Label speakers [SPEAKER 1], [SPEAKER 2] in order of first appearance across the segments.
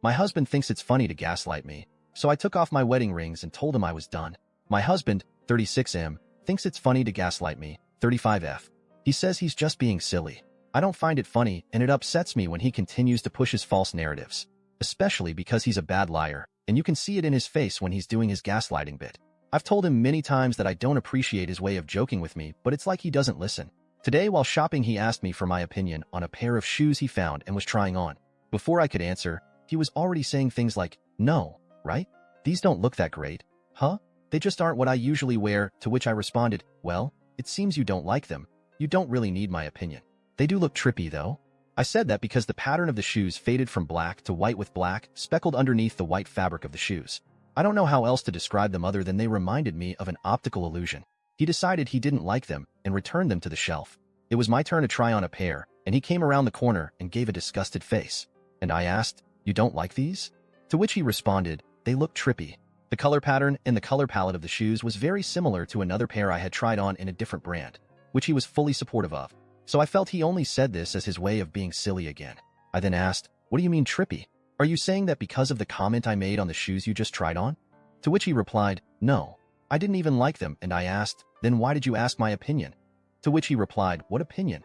[SPEAKER 1] My husband thinks it's funny to gaslight me, so I took off my wedding rings and told him I was done. My husband, 36M, thinks it's funny to gaslight me, 35F. He says he's just being silly. I don't find it funny, and it upsets me when he continues to push his false narratives, especially because he's a bad liar, and you can see it in his face when he's doing his gaslighting bit. I've told him many times that I don't appreciate his way of joking with me, but it's like he doesn't listen. Today, while shopping, he asked me for my opinion on a pair of shoes he found and was trying on. Before I could answer, he was already saying things like, "No, right? These don't look that great. Huh? They just aren't what I usually wear," to which I responded, "Well, it seems you don't like them. You don't really need my opinion. They do look trippy, though." I said that because the pattern of the shoes faded from black to white with black speckled underneath the white fabric of the shoes. I don't know how else to describe them other than they reminded me of an optical illusion. He decided he didn't like them and returned them to the shelf. It was my turn to try on a pair, and he came around the corner and gave a disgusted face. And I asked, "You don't like these?" To which he responded, "They look trippy." The color pattern and the color palette of the shoes was very similar to another pair I had tried on in a different brand, which he was fully supportive of. So I felt he only said this as his way of being silly again. I then asked, "What do you mean trippy? Are you saying that because of the comment I made on the shoes you just tried on?" To which he replied, "No, I didn't even like them," and I asked, "Then why did you ask my opinion?" To which he replied, "What opinion?"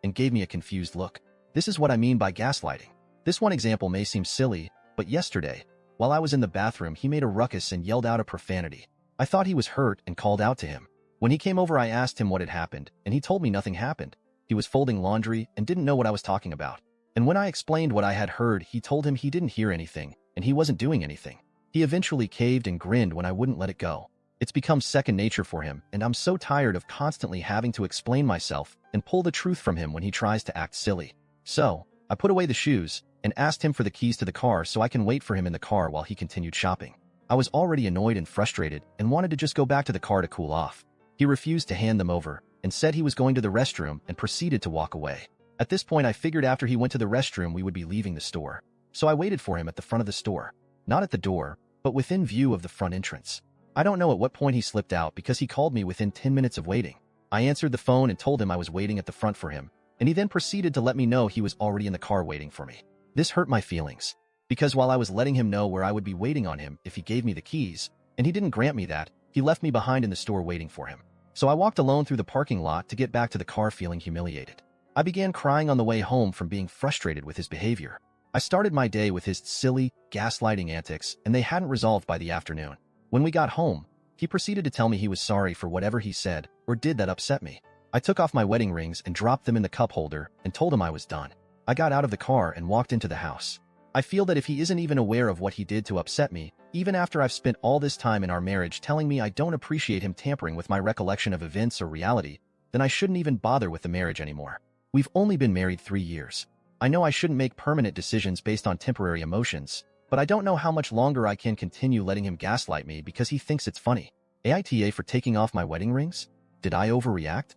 [SPEAKER 1] and gave me a confused look. This is what I mean by gaslighting. This one example may seem silly, but yesterday, while I was in the bathroom, he made a ruckus and yelled out a profanity. I thought he was hurt and called out to him. When he came over, I asked him what had happened, and he told me nothing happened. He was folding laundry and didn't know what I was talking about. And when I explained what I had heard, he told him he didn't hear anything, and he wasn't doing anything. He eventually caved and grinned when I wouldn't let it go. It's become second nature for him, and I'm so tired of constantly having to explain myself and pull the truth from him when he tries to act silly. So, I put away the shoes and asked him for the keys to the car so I can wait for him in the car while he continued shopping. I was already annoyed and frustrated and wanted to just go back to the car to cool off. He refused to hand them over and said he was going to the restroom and proceeded to walk away. At this point, I figured after he went to the restroom we would be leaving the store. So I waited for him at the front of the store. Not at the door, but within view of the front entrance. I don't know at what point he slipped out because he called me within 10 minutes of waiting. I answered the phone and told him I was waiting at the front for him, and he then proceeded to let me know he was already in the car waiting for me. This hurt my feelings, because while I was letting him know where I would be waiting on him if he gave me the keys, and he didn't grant me that, he left me behind in the store waiting for him. So I walked alone through the parking lot to get back to the car feeling humiliated. I began crying on the way home from being frustrated with his behavior. I started my day with his silly, gaslighting antics, and they hadn't resolved by the afternoon. When we got home, he proceeded to tell me he was sorry for whatever he said or did that upset me. I took off my wedding rings and dropped them in the cup holder and told him I was done. I got out of the car and walked into the house. I feel that if he isn't even aware of what he did to upset me, even after I've spent all this time in our marriage telling me I don't appreciate him tampering with my recollection of events or reality, then I shouldn't even bother with the marriage anymore. We've only been married 3 years. I know I shouldn't make permanent decisions based on temporary emotions, but I don't know how much longer I can continue letting him gaslight me because he thinks it's funny. AITA for taking off my wedding rings? Did I overreact?